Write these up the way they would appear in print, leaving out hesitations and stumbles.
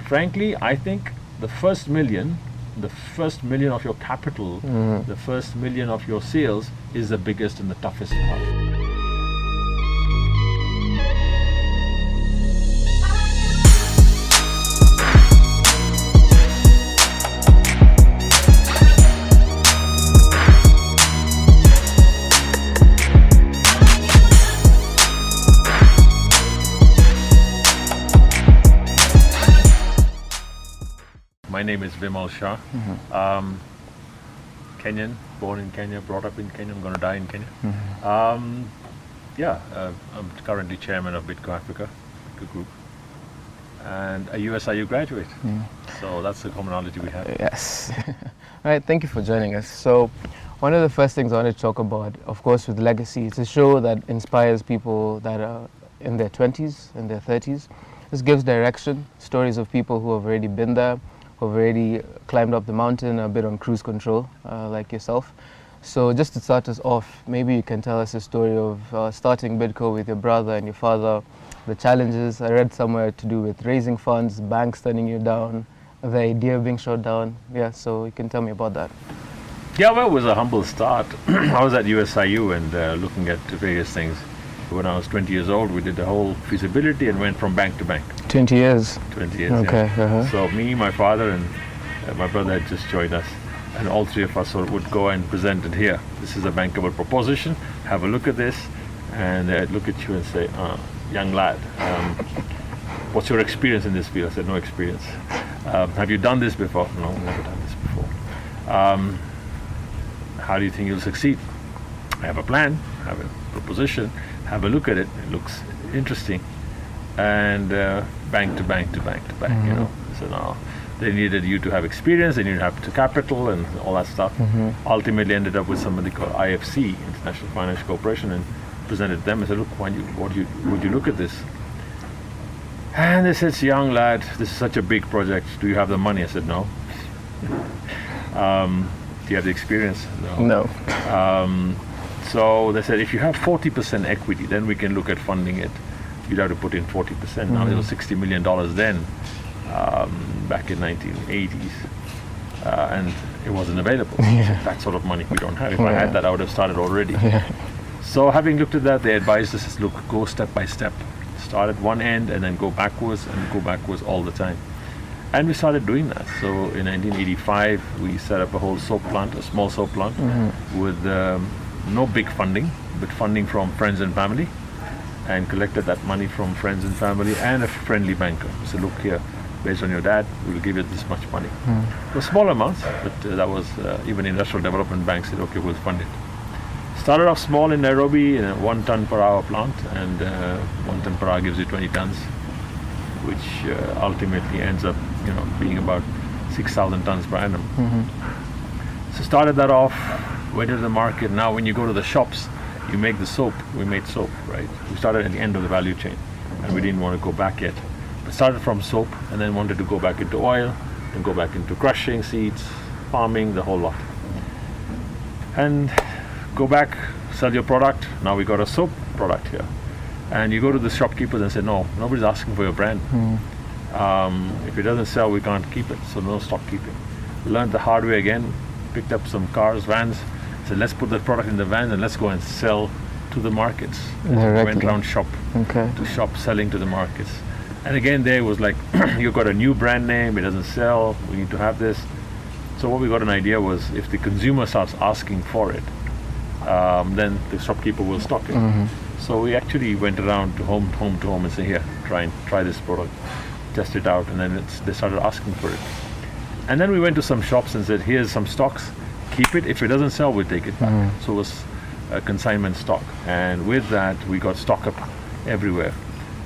frankly, I think the first million of your capital, the first million of your sales is the biggest and the toughest part. My name is Vimal Shah. Kenyan, born in Kenya, brought up in Kenya. I'm going to die in Kenya. I'm currently chairman of Bidco Africa, Bidco Group, and a USIU graduate. So that's the commonality we have. Yes. All right, thank you for joining us. So one of the first things I want to talk about, of course, with Legacy, it's a show that inspires people that are in their 20s, in their 30s. This gives direction, stories of people who have already been there, who've already climbed up the mountain, a bit on cruise control, like yourself. So just to start us off, maybe you can tell us a story of starting Bidco with your brother and your father, the challenges I read somewhere to do with raising funds, banks turning you down, the idea of being shut down. Yeah, so you can tell me about that. Yeah, well, it was a humble start. I was at USIU and looking at various things. When I was 20 years old, we did the whole feasibility and went from bank to bank. 20 years? 20 years, okay, yeah. So me, my father, and my brother had just joined us. And all three of us would go and present it here. This is a bankable proposition. Have a look at this. And they'd look at you and say, young lad, what's your experience in this field? I said, no experience. Have you done this before? No, never done this before. How do you think you'll succeed? I have a plan, I have a proposition, have a look at it. It looks interesting. And bank to bank to bank to bank, you know. So now they needed you to have experience, they needed to have capital and all that stuff. Ultimately ended up with somebody called IFC, International Financial Corporation, and presented them and said, look, would you look at this? And they said, young lad, this is such a big project. Do you have the money? I said, no. Do you have the experience? No. So they said, if you have 40% equity, then we can look at funding it. You'd have to put in 40%. Now it was $60 million then, back in 1980s, and it wasn't available. That sort of money we don't have. If I had that, I would have started already. So having looked at that, they advised us, look, go step by step. Start at one end and then go backwards and go backwards all the time. And we started doing that. So in 1985, we set up a whole soap plant, a small soap plant, with no big funding, but funding from friends and family, and collected that money from friends and family and a friendly banker. So look here, based on your dad, we'll give you this much money. It was small amounts, but that was, even industrial development banks said, okay, we'll fund it. Started off small in Nairobi, in a 1 ton per hour plant, and 1 ton per hour gives you 20 tons, which ultimately ends up, being about 6,000 tons per annum. So started that off, went to the market. Now when you go to the shops, you make the soap. We made soap, right? We started at the end of the value chain, and we didn't want to go back yet. But started from soap, and then wanted to go back into oil, and go back into crushing, seeds, farming, the whole lot. And go back, sell your product. Now we got a soap product here. And you go to the shopkeepers and say, no, nobody's asking for your brand. If it doesn't sell, we can't keep it. So no stock keeping. Learned the hard way again, picked up some cars, vans, said, let's put the product in the van and let's go and sell to the markets. Went around shop to shop, selling to the markets. And again, there was like, you've got a new brand name, it doesn't sell, we need to have this. So what we got an idea was, if the consumer starts asking for it, then the shopkeeper will stock it. So we actually went around to home to home and say, here, try this product, test it out, and then they started asking for it. And then we went to some shops and said, here's some stocks, keep it. If it doesn't sell, we'll take it back. So it was a consignment stock. And with that, we got stock up everywhere.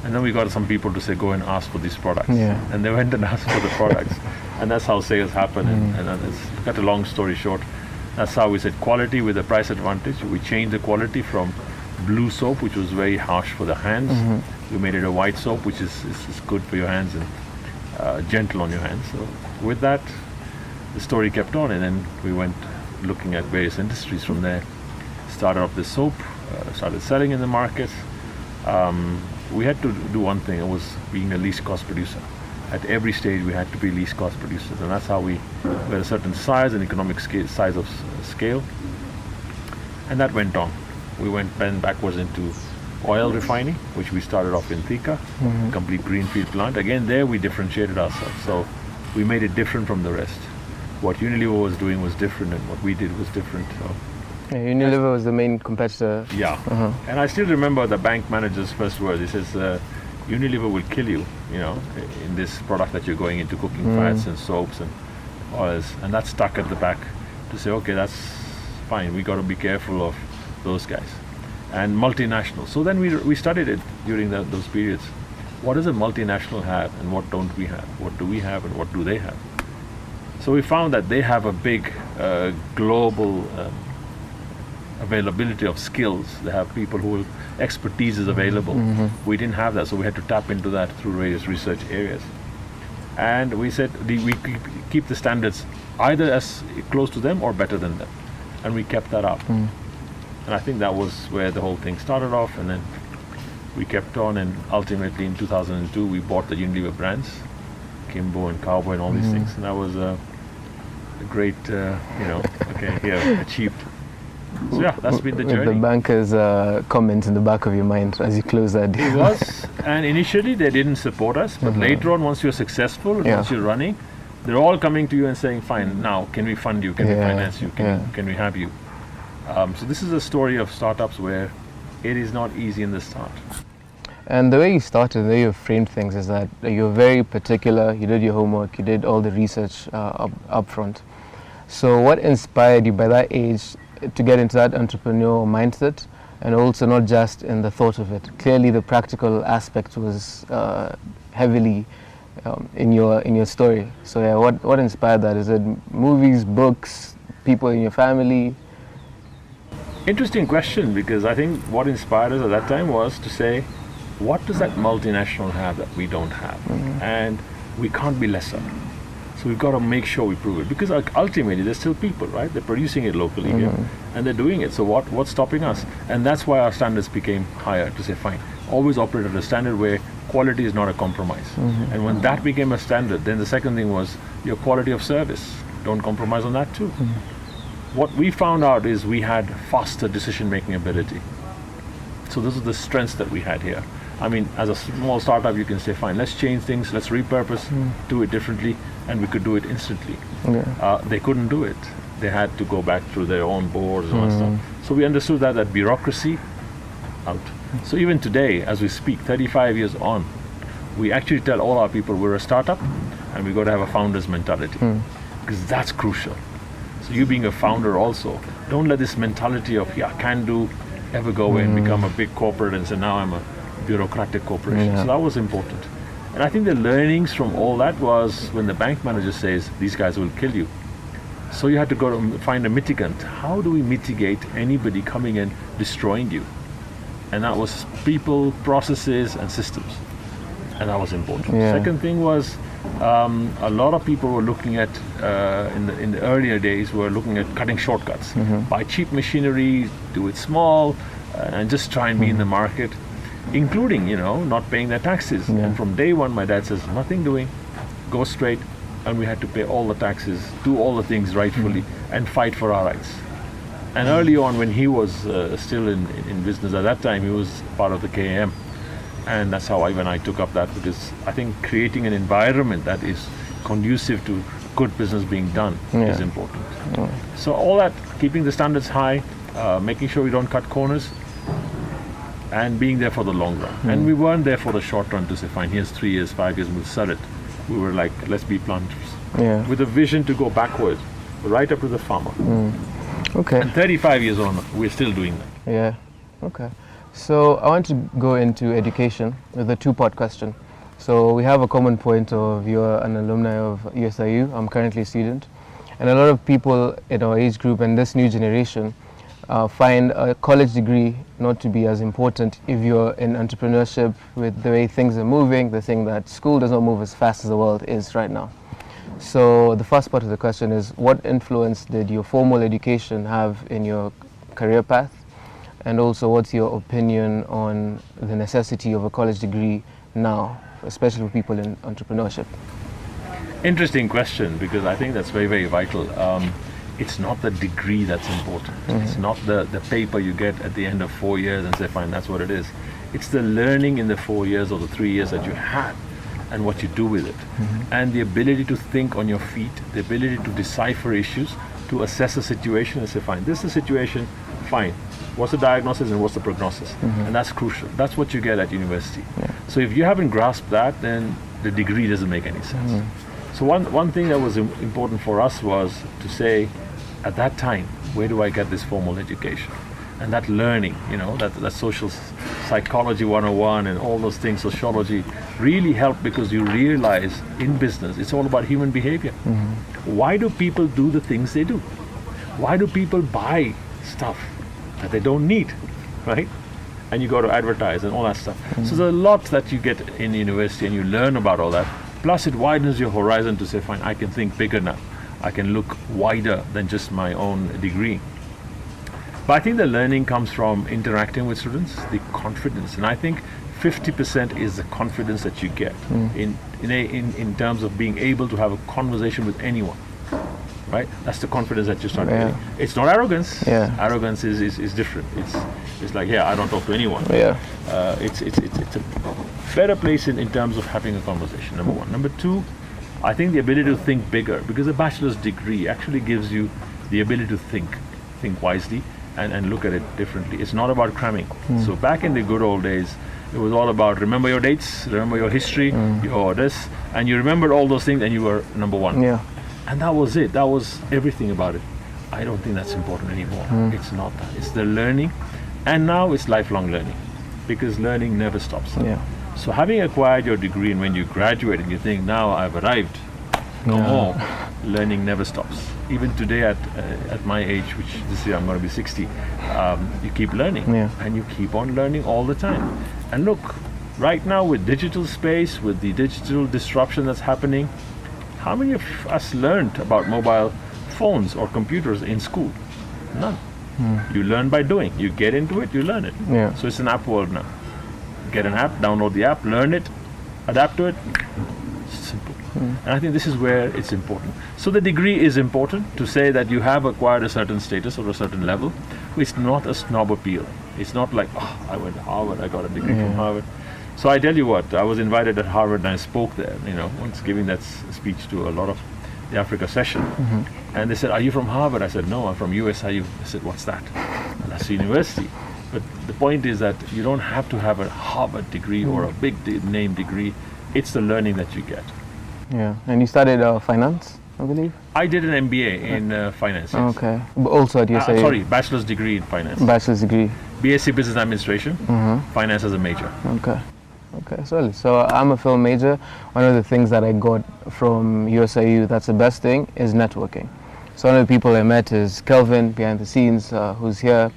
And then we got some people to say, go and ask for these products. And they went and asked for the products. And that's how sales happen. And it's cut a long story short. That's how we said quality with a price advantage. We changed the quality from blue soap, which was very harsh for the hands. We made it a white soap, which is good for your hands and gentle on your hands. So with that, the story kept on, and then we went looking at various industries from there. Started off the soap, started selling in the market. We had to do one thing, it was being a least cost producer. at every stage we had to be least cost producers, and that's how we were a certain size and economic size of scale, and that went on. We went then backwards into oil refining, which we started off in Thika, complete greenfield plant. Again, there we differentiated ourselves, so we made it different from the rest. What Unilever was doing was different, and what we did was different. So. Yeah, Unilever was the main competitor. Yeah, and I still remember the bank manager's first words. He says, Unilever will kill you, in this product that you're going into, cooking fats and soaps and oils. And that stuck at the back to say, okay, that's fine. We got to be careful of those guys. And multinational. So then we studied it during those periods. What does a multinational have and what don't we have? What do we have and what do they have? So we found that they have a big global availability of skills. They have people who expertise is available. We didn't have that, so we had to tap into that through various research areas. And we said we keep the standards either as close to them or better than them, and we kept that up. And I think that was where the whole thing started off, and then we kept on, and ultimately in 2002 we bought the Unilever brands, Kimbo and Cowboy and all these things, and that was a great, achieved. So yeah, that's been the journey. With the banker's comment in the back of your mind as you close that deal. It was, and initially they didn't support us, but later on, once you're successful, once you're running, they're all coming to you and saying, fine, now can we fund you, can we finance you, can we have you? So this is a story of startups where it is not easy in the start. And the way you started, the way you framed things is that you're very particular, you did your homework, you did all the research up front. So what inspired you by that age to get into that entrepreneurial mindset, and also not just in the thought of it? Clearly the practical aspect was heavily in your story. So yeah, what inspired that? Is it movies, books, people in your family? Interesting question, because I think what inspired us at that time was to say, what does that multinational have that we don't have? And we can't be lesser. So we've got to make sure we prove it, because ultimately they're still people, right? They're producing it locally here, and they're doing it. So what's stopping us? And that's why our standards became higher, to say, fine, always operate at a standard where quality is not a compromise. And when that became a standard, then the second thing was your quality of service. Don't compromise on that too. What we found out is we had faster decision-making ability. So those are the strengths that we had here. I mean, as a small startup, you can say, fine, let's change things, let's repurpose, do it differently, and we could do it instantly. They couldn't do it. They had to go back through their own boards and all that stuff. So we understood that bureaucracy, out. So even today, as we speak, 35 years on, we actually tell all our people we're a startup, and we've got to have a founder's mentality, because that's crucial. So you being a founder also, don't let this mentality of, can do, ever go and become a big corporate and say, now I'm a bureaucratic corporation. So that was important. And I think the learnings from all that was when the bank manager says, these guys will kill you. So you had to go to find a mitigant. How do we mitigate anybody coming and destroying you? And that was people, processes, and systems. And that was important. Second thing was, a lot of people were looking at, in the earlier days, were looking at cutting shortcuts. Buy cheap machinery, do it small, and just try and be in the market, including, not paying their taxes. And from day one, my dad says, nothing doing, go straight, and we had to pay all the taxes, do all the things rightfully, and fight for our rights. And early on, when he was still in business at that time, he was part of the KAM. And that's how I took up that, because I think creating an environment that is conducive to good business being done is important. So all that, keeping the standards high, making sure we don't cut corners, and being there for the long run. And we weren't there for the short run to say, fine, here's 3 years, 5 years, we'll sell it. We were like, let's be planters. With a vision to go backwards, right up to the farmer. Okay. And 35 years on, we're still doing that. Okay. So I want to go into education with a two-part question. So we have a common point of you're an alumni of USIU. I'm currently a student. And a lot of people in our age group and this new generation find a college degree not to be as important if you're in entrepreneurship. With the way things are moving, they think that school does not move as fast as the world is right now. So the first part of the question is, what influence did your formal education have in your career path? And also, what's your opinion on the necessity of a college degree now? especially for people in entrepreneurship? Interesting question, because I think that's very, very vital. It's not the degree that's important. It's not the paper you get at the end of 4 years and say, fine, that's what it is. It's the learning in the 4 years or the 3 years that you had and what you do with it. And the ability to think on your feet, the ability to decipher issues, to assess a situation and say, fine, this is the situation, fine. What's the diagnosis and what's the prognosis? And that's crucial. That's what you get at university. So if you haven't grasped that, then the degree doesn't make any sense. So one thing that was important for us was to say, at that time, where do I get this formal education? And that learning, that social psychology 101 and all those things, sociology, really helped, because you realize in business, it's all about human behavior. Why do people do the things they do? Why do people buy stuff that they don't need, right? And you go to advertise and all that stuff. So there's a lot that you get in university and you learn about all that. Plus it widens your horizon to say, fine, I can think bigger now. I can look wider than just my own degree. But I think the learning comes from interacting with students, the confidence. And I think 50% is the confidence that you get in terms of being able to have a conversation with anyone. Right? That's the confidence that you start getting. It's not arrogance. Arrogance is different. It's like, I don't talk to anyone. It's a better place in terms of having a conversation, number one. Number two, I think the ability to think bigger, because a bachelor's degree actually gives you the ability to think wisely and look at it differently. It's not about cramming. So back in the good old days, it was all about remember your dates, remember your history, your this, and you remembered all those things and you were number one. And that was it. That was everything about it. I don't think that's important anymore. It's not that. It's the learning. And now it's lifelong learning, because learning never stops. So having acquired your degree, and when you graduate and you think, now I've arrived, no more, learning never stops. Even today at my age, which this year I'm going to be 60, you keep learning. And you keep on learning all the time. And look, right now with digital space, with the digital disruption that's happening, how many of us learned about mobile phones or computers in school? None. You learn by doing. You get into it, you learn it. So it's an app world now. Get an app, download the app, learn it, adapt to it. Simple. And I think this is where it's important. So the degree is important to say that you have acquired a certain status or a certain level. It's not a snob appeal. It's not like, I went to Harvard, I got a degree from Harvard. So I tell you what, I was invited at Harvard and I spoke there, once giving that speech to a lot of the Africa session. And they said, are you from Harvard? I said, no, I'm from USIU. I said, what's that? And that's the university. But the point is that you don't have to have a Harvard degree or a big name degree. It's the learning that you get. And you studied finance, I believe? I did an MBA in finance. Yes. Okay. But also at USIU? Sorry, bachelor's degree in finance. Bachelor's degree. BSc Business Administration, finance as a major. Okay, so I'm a film major. One of the things that I got from USIU that's the best thing is networking. So one of the people I met is Kelvin behind the scenes, who's here.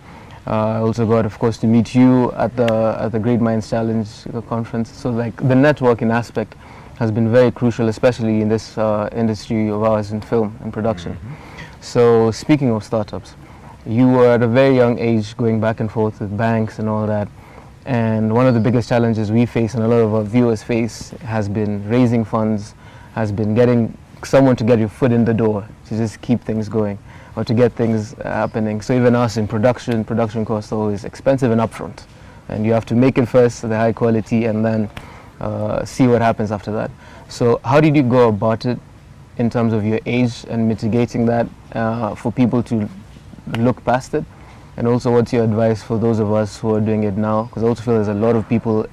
I also got, of course, to meet you at the Great Minds Challenge conference. So like the networking aspect has been very crucial, especially in this industry of ours in film and production. So speaking of startups, you were at a very young age going back and forth with banks and all that. And one of the biggest challenges we face and a lot of our viewers face has been raising funds, has been getting someone to get your foot in the door, to just keep things going or to get things happening. So even us in production costs are always expensive and upfront. And you have to make it first, the high quality, and then see what happens after that. So how did you go about it in terms of your age and mitigating that for people to look past it? And also, what's your advice for those of us who are doing it now? Because I also feel there's a lot of people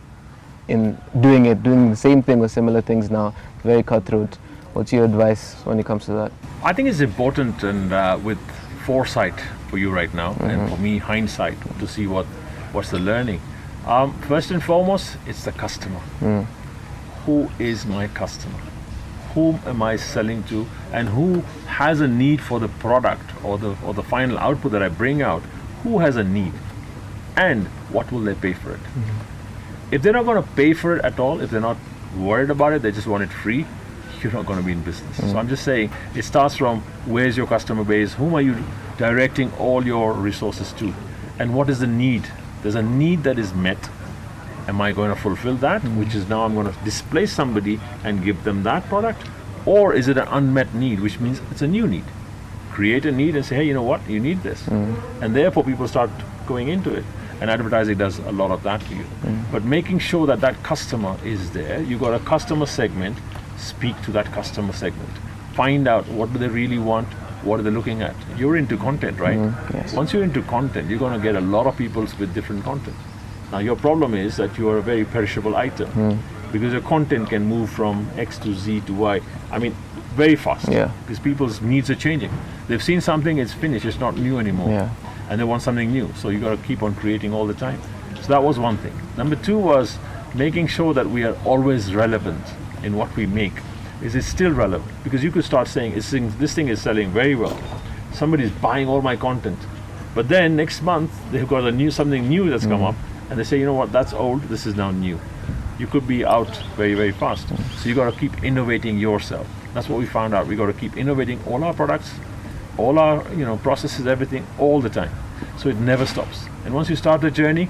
doing the same thing or similar things now, very cutthroat. What's your advice when it comes to that? I think it's important, and with foresight for you right now, and for me, hindsight, to see what's the learning. First and foremost, it's the customer. Who is my customer? Whom am I selling to, and who has a need for the product or the final output that I bring out? Who has a need, and what will they pay for it? If they're not going to pay for it at all, if they're not worried about it, they just want it free, you're not going to be in business. So I'm just saying, it starts from where's your customer base, whom are you directing all your resources to, and what is the need? There's a need that is met, Am I going to fulfill that, which is now I'm going to displace somebody and give them that product? Or is it an unmet need, which means it's a new need? Create a need and say, hey, you know what, you need this. And therefore people start going into it. And advertising does a lot of that for you. But making sure that that customer is there, you got a customer segment, speak to that customer segment. Find out what do they really want, what are they looking at. You're into content, right? Yes. Once you're into content, you're going to get a lot of people with different content. Now your problem is that you are a very perishable item because your content can move from X to Z to Y. I mean, very fast. Yeah. Because people's needs are changing. They've seen something, it's finished, it's not new anymore. Yeah. And they want something new. So you got to keep on creating all the time. So that was one thing. Number two was making sure that we are always relevant in what we make. Is it still relevant? Because you could start saying, this thing is selling very well. Somebody's buying all my content. But then next month, they've got something new that's come up. And they say, you know what, that's old, this is now new. You could be out very, very fast. So you got to keep innovating yourself. That's what we found out. We got to keep innovating all our products, all our processes, everything, all the time. So it never stops. And once you start the journey,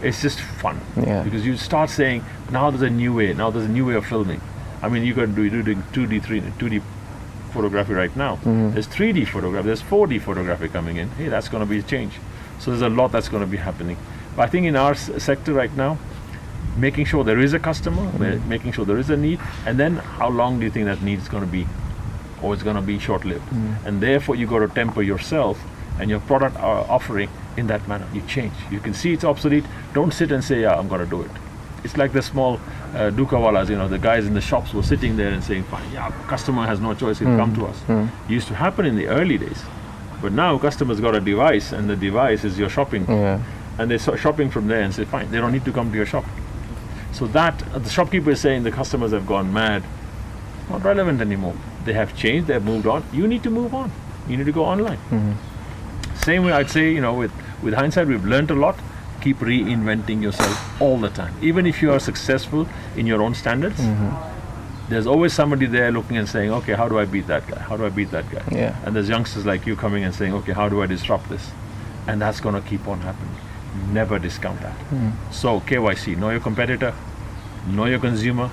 it's just fun. Yeah. Because you start saying, now there's a new way. Now there's a new way of filming. I mean, you're doing 2D, 2D photography right now. There's 3D photography. There's 4D photography coming in. Hey, that's going to be a change. So there's a lot that's going to be happening. But I think in our sector right now, making sure there is a customer, making sure there is a need, and then how long do you think that need is going to be? Or it's going to be short-lived. And therefore you got to temper yourself and your product offering in that manner. You change. You can see it's obsolete. Don't sit and say, yeah, I'm going to do it. It's like the small dukawalas, the guys in the shops were sitting there and saying, fine, yeah, customer has no choice, he'll come to us. It used to happen in the early days. But now customers got a device, and the device is your shopping. Yeah. And they're shopping from there and say, fine, they don't need to come to your shop. So that, the shopkeeper is saying the customers have gone mad. Not relevant anymore. They have changed, they have moved on. You need to move on. You need to go online. Same way I'd say, with hindsight, we've learned a lot. Keep reinventing yourself all the time. Even if you are successful in your own standards, there's always somebody there looking and saying, okay, how do I beat that guy? How do I beat that guy? Yeah. And there's youngsters like you coming and saying, okay, how do I disrupt this? And that's going to keep on happening. Never discount that. So KYC, know your competitor, know your consumer,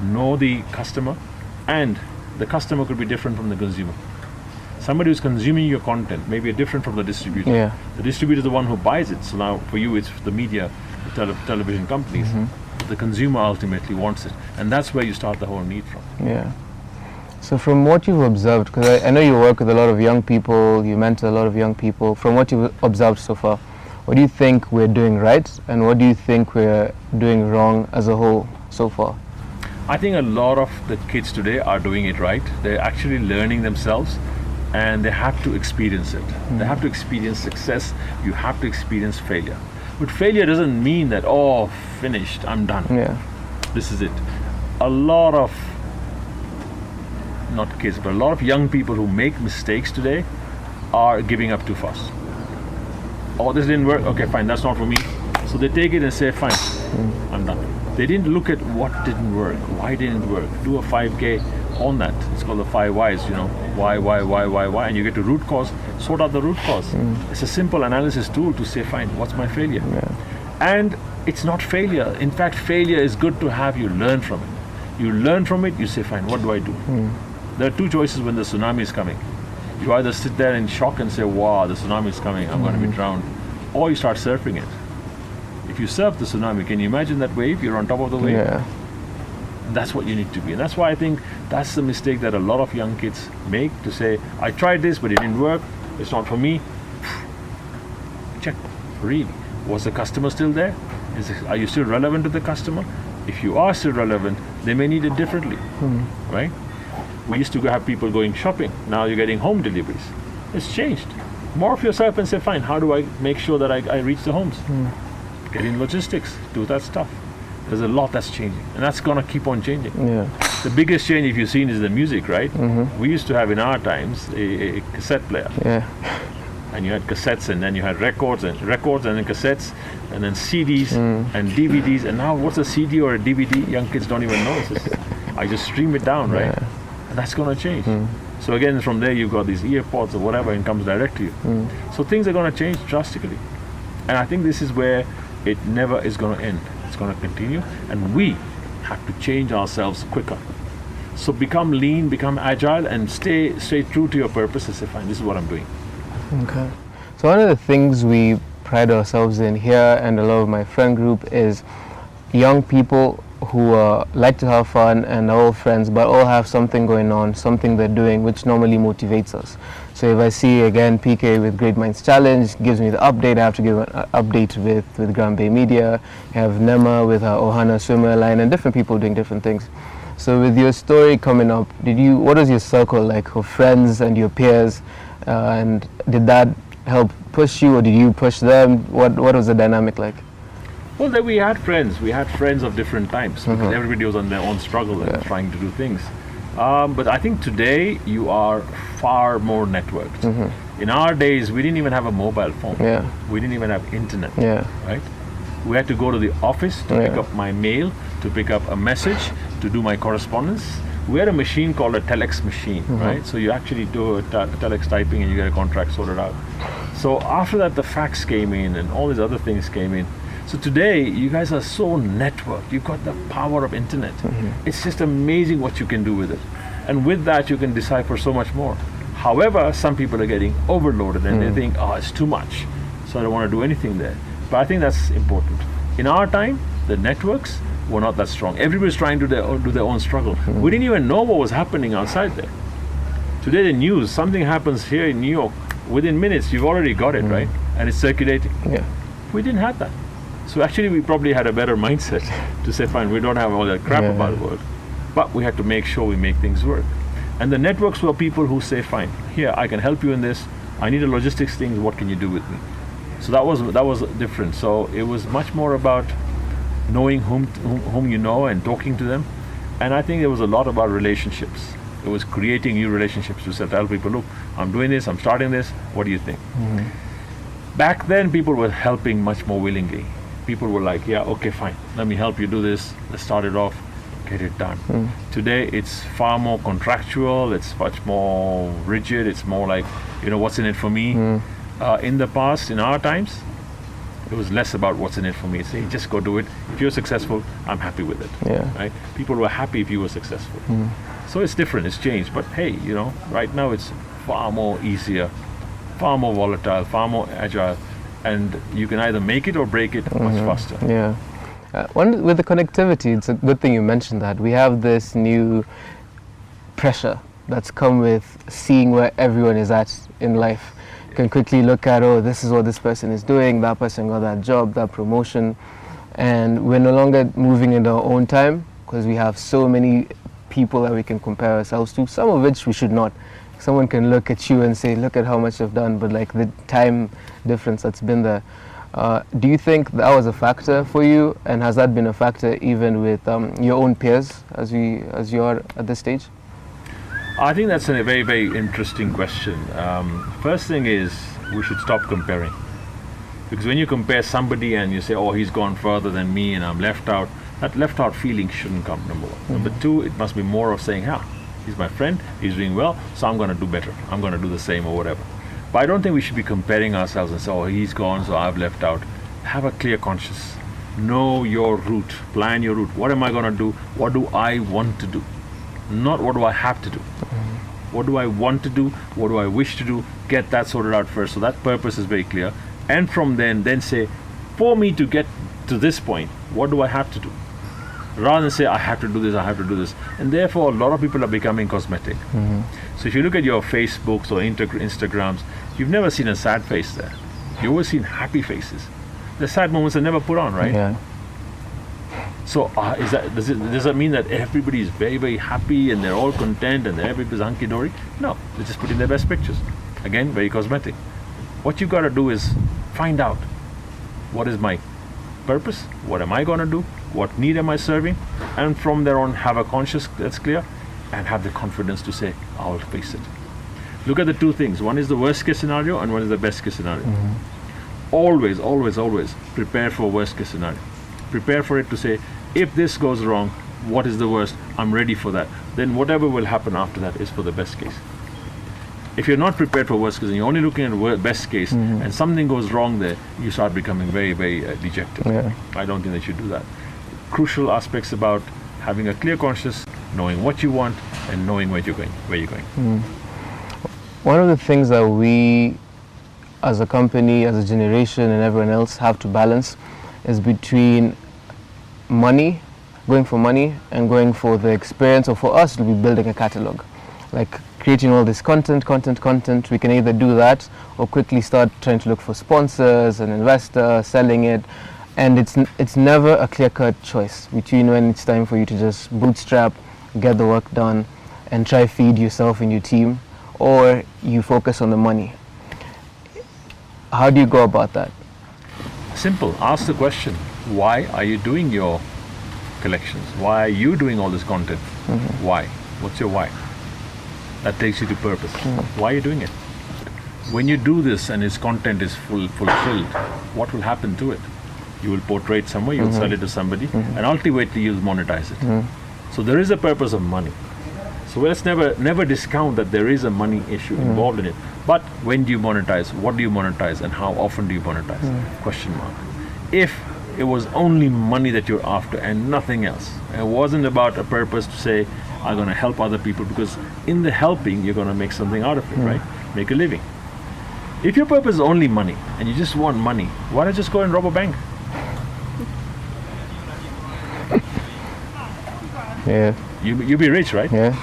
know the customer, and the customer could be different from the consumer. Somebody who's consuming your content may be different from the distributor. Yeah. The distributor is the one who buys it. So now for you, it's the media, the television companies. The consumer ultimately wants it. And that's where you start the whole need from. Yeah. So from what you've observed, because I know you work with a lot of young people, you mentor a lot of young people, from what you've observed so far, what do you think we're doing right, and what do you think we're doing wrong as a whole so far? I think a lot of the kids today are doing it right. They're actually learning themselves, and they have to experience it. They have to experience success. You have to experience failure. But failure doesn't mean that, oh, finished, I'm done. Yeah. This is it. A lot of, not kids, but a lot of young people who make mistakes today are giving up too fast. Oh, this didn't work. Okay, fine, that's not for me. So they take it and say, fine, I'm done. They didn't look at what didn't work, why didn't it work. Do a 5K on that. It's called the 5 whys, why, and you get to root cause, sort out the root cause. It's a simple analysis tool to say, fine, what's my failure? Yeah. And it's not failure. In fact, failure is good to have you learn from it. You learn from it, you say, fine, what do I do? There are two choices when the tsunami is coming. You either sit there in shock and say, wow, the tsunami is coming, I'm going to be drowned. Or you start surfing it. If you surf the tsunami, can you imagine that wave? You're on top of the wave. Yeah. That's what you need to be. And that's why I think that's the mistake that a lot of young kids make, to say, I tried this, but it didn't work. It's not for me. Check. Really. Was the customer still there? Are you still relevant to the customer? If you are still relevant, they may need it differently. Right? We used to have people going shopping. Now you're getting home deliveries. It's changed. Morph yourself and say, fine, how do I make sure that I reach the homes? Get in logistics. Do that stuff. There's a lot that's changing. And that's going to keep on changing. Yeah. The biggest change, if you've seen, is the music, right? We used to have in our times a cassette player. Yeah. And you had cassettes, and then you had records, and then cassettes, and then CDs and DVDs. And now what's a CD or a DVD? Young kids don't even know. It's just, I just stream it down, right? Yeah. And that's going to change. So again, from there you've got these earpods or whatever, and it comes direct to you. So things are going to change drastically. And I think this is where it never is going to end. It's going to continue, and we have to change ourselves quicker. So become lean, become agile, and stay true to your purpose and say, fine, this is what I'm doing. Okay. So one of the things we pride ourselves in here and a lot of my friend group is young people who like to have fun and are all friends, but all have something going on, something they're doing, which normally motivates us. So if I see, again, PK with Great Minds Challenge, gives me the update, I have to give an update with Grand Bay Media. You have Nema with her Ohana Swimmer Line, and different people doing different things. So with your story coming up, what was your circle like of friends and your peers? And did that help push you, or did you push them? What was the dynamic like? Well, then we had friends. We had friends of different types because everybody was on their own struggle and trying to do things. But I think today you are far more networked. In our days, we didn't even have a mobile phone. Yeah. We didn't even have internet. Yeah. Right? We had to go to the office to pick up my mail, to pick up a message, to do my correspondence. We had a machine called a telex machine, right? So you actually do a telex typing and you get a contract sorted out. So after that, the fax came in and all these other things came in. So today, you guys are so networked. You've got the power of internet. It's just amazing what you can do with it. And with that, you can decipher so much more. However, some people are getting overloaded and they think, oh, it's too much. So I don't want to do anything there. But I think that's important. In our time, the networks were not that strong. Everybody's trying to do their own struggle. We didn't even know what was happening outside there. Today, the news, something happens here in New York, within minutes, you've already got it, right? And it's circulating. Yeah. We didn't have that. So actually, we probably had a better mindset to say, fine, we don't have all that crap about the world. But we had to make sure we make things work. And the networks were people who say, fine, here, I can help you in this. I need a logistics thing. What can you do with me? So that was different. So it was much more about knowing whom you know and talking to them. And I think it was a lot about relationships. It was creating new relationships to tell people, look, I'm doing this, I'm starting this. What do you think? Back then, people were helping much more willingly. People were like, yeah, okay, fine. Let me help you do this. Let's start it off, get it done. Today, it's far more contractual. It's much more rigid. It's more like, what's in it for me? In the past, in our times, it was less about what's in it for me. Say, just go do it. If you're successful, I'm happy with it. Yeah. Right? People were happy if you were successful. So it's different. It's changed. But hey, right now it's far more easier, far more volatile, far more agile. And you can either make it or break it much faster. Yeah. With the connectivity, it's a good thing you mentioned that. We have this new pressure that's come with seeing where everyone is at in life. You can quickly look at, this is what this person is doing, that person got that job, that promotion. And we're no longer moving in our own time because we have so many people that we can compare ourselves to, some of which we should not. Someone can look at you and say, look at how much you've done, but like the time difference that's been there. Do you think that was a factor for you, and has that been a factor even with your own peers as you are at this stage? I think that's a very, very interesting question. First thing is, we should stop comparing. Because when you compare somebody and you say, oh, he's gone further than me and I'm left out, that left out feeling shouldn't come, number one. Number two, it must be more of saying, he's my friend, he's doing well, so I'm going to do better. I'm going to do the same or whatever. But I don't think we should be comparing ourselves and say, oh, he's gone, so I've left out. Have a clear conscience. Know your route. Plan your route. What am I going to do? What do I want to do? Not what do I have to do. What do I want to do? What do I wish to do? Get that sorted out first. So that purpose is very clear. And from then say, for me to get to this point, what do I have to do? Rather than say, I have to do this, I have to do this. And therefore, a lot of people are becoming cosmetic. So if you look at your Facebooks or Instagrams, you've never seen a sad face there. You've always seen happy faces. The sad moments are never put on, right? Yeah. So does that mean that everybody is very, very happy and they're all content and everybody's hunky-dory? No, they're just putting their best pictures. Again, very cosmetic. What you've got to do is find out, what is my purpose? What am I going to do? What need am I serving? And from there on, have a conscience that's clear and have the confidence to say, I'll face it. Look at the two things. One is the worst case scenario and one is the best case scenario. Always, always, always prepare for worst case scenario. Prepare for it to say, if this goes wrong, what is the worst? I'm ready for that. Then whatever will happen after that is for the best case. If you're not prepared for worst case and you're only looking at best case and something goes wrong there, you start becoming very, very dejected. I don't think they should do that. crucial aspects about having a clear conscience, knowing what you want, and knowing where you're going. One of the things that we, as a company, as a generation, and everyone else have to balance is between money, going for money, and going for the experience, or for us to be building a catalog. Like creating all this content. We can either do that or quickly start trying to look for sponsors and investors, selling it. And it's never a clear-cut choice between when it's time for you to just bootstrap, get the work done, and try feed yourself and your team, or you focus on the money. How do you go about that? Simple. Ask the question, why are you doing your collections? Why are you doing all this content? Why? What's your why? That takes you to purpose. Why are you doing it? When you do this and its content is fulfilled, what will happen to it? You will portray it somewhere, you'll sell it to somebody, and ultimately you'll monetize it. So there is a purpose of money. So let's never discount that there is a money issue involved in it. But when do you monetize? What do you monetize? And how often do you monetize? Question mark. If it was only money that you're after and nothing else, and it wasn't about a purpose to say, I'm going to help other people, because in the helping, you're going to make something out of it, right? Make a living. If your purpose is only money, and you just want money, why not just go and rob a bank? Yeah. You'll be rich, right? Yeah.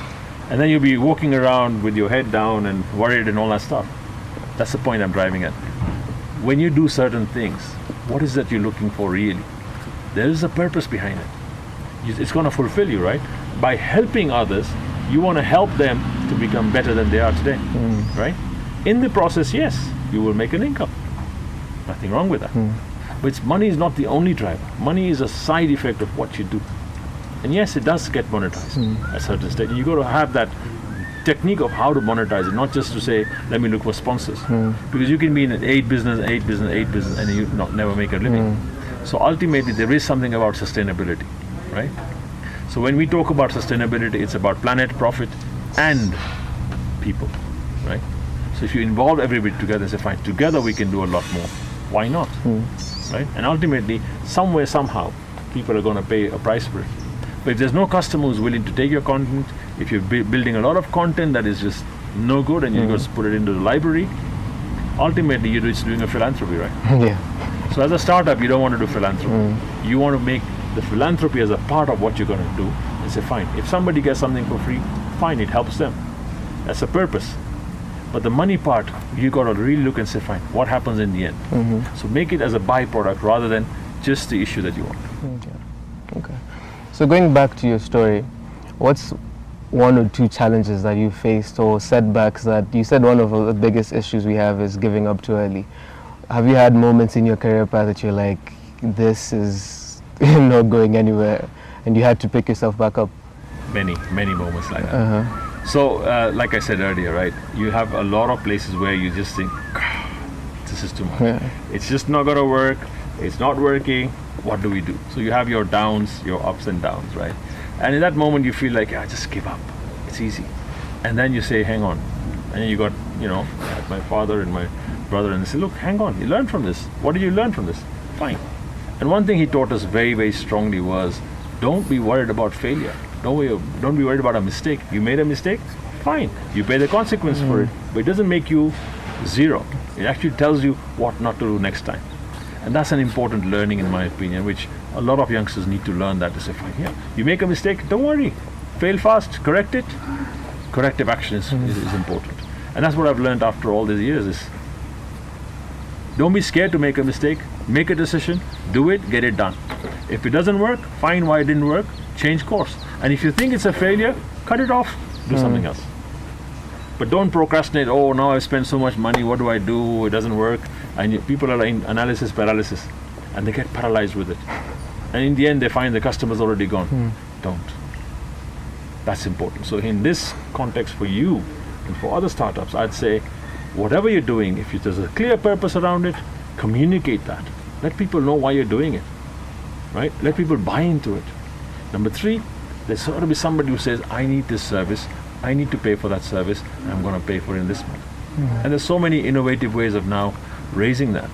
And then you'll be walking around with your head down and worried and all that stuff. That's the point I'm driving at. When you do certain things, what is that you're looking for really? There is a purpose behind it. It's going to fulfill you, right? By helping others, you want to help them to become better than they are today, right? In the process, yes, you will make an income. Nothing wrong with that. But money is not the only driver. Money is a side effect of what you do. And yes, it does get monetized at a certain stage. You got to have that technique of how to monetize it, not just to say, let me look for sponsors. Because you can be in an 8 business, and you never make a living. So ultimately, there is something about sustainability, right? So when we talk about sustainability, it's about planet, profit, and people, right? So if you involve everybody together and say, fine, together we can do a lot more. Why not? Right? And ultimately, somewhere, somehow, people are going to pay a price for it. But if there's no customer who's willing to take your content, if you're building a lot of content that is just no good and you just put it into the library, ultimately you're just doing a philanthropy, right? Yeah. So as a startup, you don't want to do philanthropy. You want to make the philanthropy as a part of what you're going to do and say, fine, if somebody gets something for free, fine, it helps them. That's a purpose. But the money part, you got to really look and say, fine, what happens in the end? So make it as a byproduct rather than just the issue that you want. Okay. So going back to your story, what's one or two challenges that you faced or setbacks that you said one of the biggest issues we have is giving up too early? Have you had moments in your career path that you're like, this is not going anywhere, and you had to pick yourself back up? Many moments like that. So, like I said earlier, right, you have a lot of places where you just think, this is too much. It's just not going to work. It's not working. What do we do? So you have your downs, your ups and downs, right? And in that moment, you feel like, just give up. It's easy. And then you say, hang on. And you got, my father and my brother, and they say, look, hang on. You learn from this. What did you learn from this? Fine. And one thing he taught us very, very strongly was, don't be worried about failure. Don't be worried about a mistake. You made a mistake? Fine. You pay the consequence for it. But it doesn't make you zero. It actually tells you what not to do next time. And that's an important learning, in my opinion, which a lot of youngsters need to learn that to say, fine, you make a mistake, don't worry. Fail fast, correct it. Corrective action is important. And that's what I've learned after all these years is, don't be scared to make a mistake, make a decision, do it, get it done. If it doesn't work, find why it didn't work, change course. And if you think it's a failure, cut it off, do something else. But don't procrastinate, now I've spent so much money, what do I do, it doesn't work. And people are in analysis paralysis, and they get paralyzed with it. And in the end, they find the customer's already gone. Don't. That's important. So in this context for you and for other startups, I'd say, whatever you're doing, if there's a clear purpose around it, communicate that. Let people know why you're doing it, right? Let people buy into it. Number 3, there's got to be somebody who says, I need this service, I need to pay for that service, and I'm going to pay for it in this month. And there's so many innovative ways of now raising that.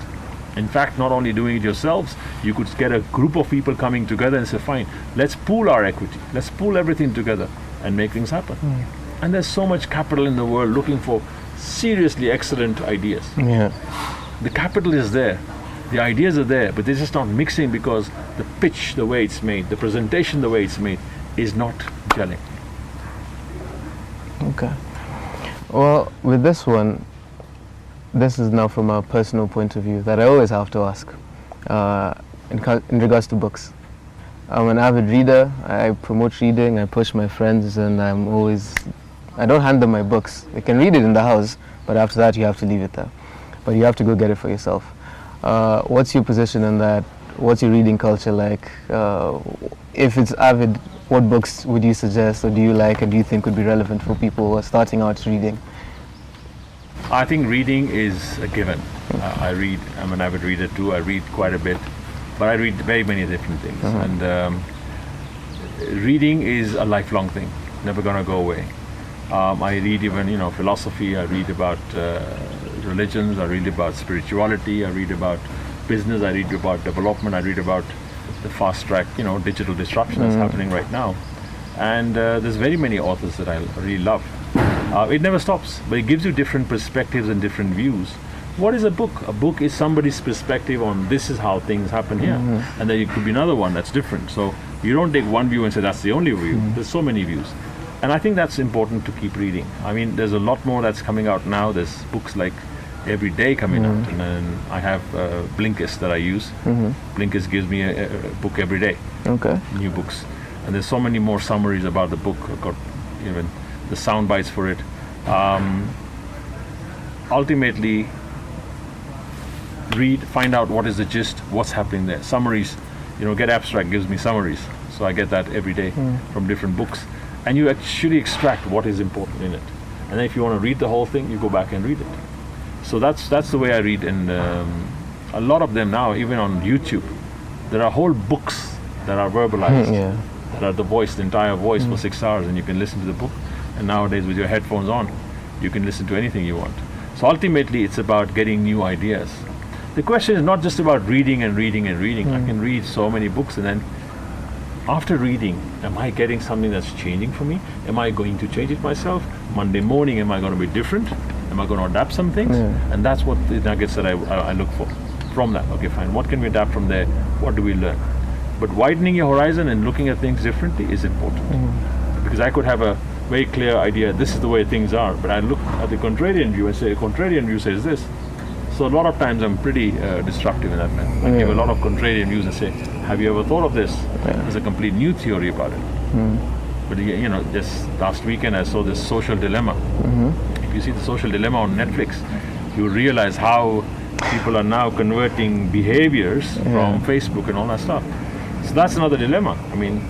In fact, not only doing it yourselves, you could get a group of people coming together and say, fine, let's pool our equity. Let's pool everything together and make things happen. And there's so much capital in the world looking for seriously excellent ideas. Yeah. The capital is there. The ideas are there, but they're just not mixing because the pitch, the way it's made, the presentation, the way it's made, is not gelling. Okay. Well, with this one, this is now from a personal point of view that I always have to ask in regards to books. I'm an avid reader. I promote reading. I push my friends, and I don't hand them my books. They can read it in the house, but after that you have to leave it there. But you have to go get it for yourself. What's your position on that? What's your reading culture like? If it's avid, what books would you suggest, or do you like, and do you think would be relevant for people who are starting out reading? I think reading is a given. I read. I'm an avid reader too. I read quite a bit, but I read very many different things. And reading is a lifelong thing. Never gonna go away. I read even philosophy. I read about religions. I read about spirituality. I read about business. I read about development. I read about the fast track digital disruption that's happening right now. And there's very many authors that I really love. It never stops, but it gives you different perspectives and different views. What is a book? A book is somebody's perspective on this is how things happen here. And then it could be another one that's different. So you don't take one view and say that's the only view. There's so many views. And I think that's important to keep reading. I mean, there's a lot more that's coming out now. There's books like every day coming out. And then I have Blinkist that I use. Blinkist gives me a book every day. Okay. New books. And there's so many more summaries about the book. I've got even the sound bites for it. Ultimately, read, find out what is the gist, what's happening there. Summaries, Get Abstract gives me summaries. So I get that every day from different books. And you actually extract what is important in it. And then if you want to read the whole thing, you go back and read it. So that's the way I read. And a lot of them now, even on YouTube, there are whole books that are verbalized. That are the entire voice for 6 hours, and you can listen to the book. And nowadays with your headphones on, you can listen to anything you want. So ultimately it's about getting new ideas. The question is not just about reading and reading and reading. I can read so many books, and then after reading, am I getting something that's changing for me? Am I going to change it myself? Monday morning, am I going to be different? Am I going to adapt some things? And that's what the nuggets that I look for from that. Okay, fine. What can we adapt from there? What do we learn? But widening your horizon and looking at things differently is important. Because I could have a very clear idea, this is the way things are, but I look at the contrarian view and say, a contrarian view says this. So a lot of times I'm pretty disruptive in that manner. I give a lot of contrarian views and say, have you ever thought of this? There's a complete new theory about it. But just last weekend I saw this social dilemma. If you see the social dilemma on Netflix, you realize how people are now converting behaviors from Facebook and all that stuff. So that's another dilemma. I mean,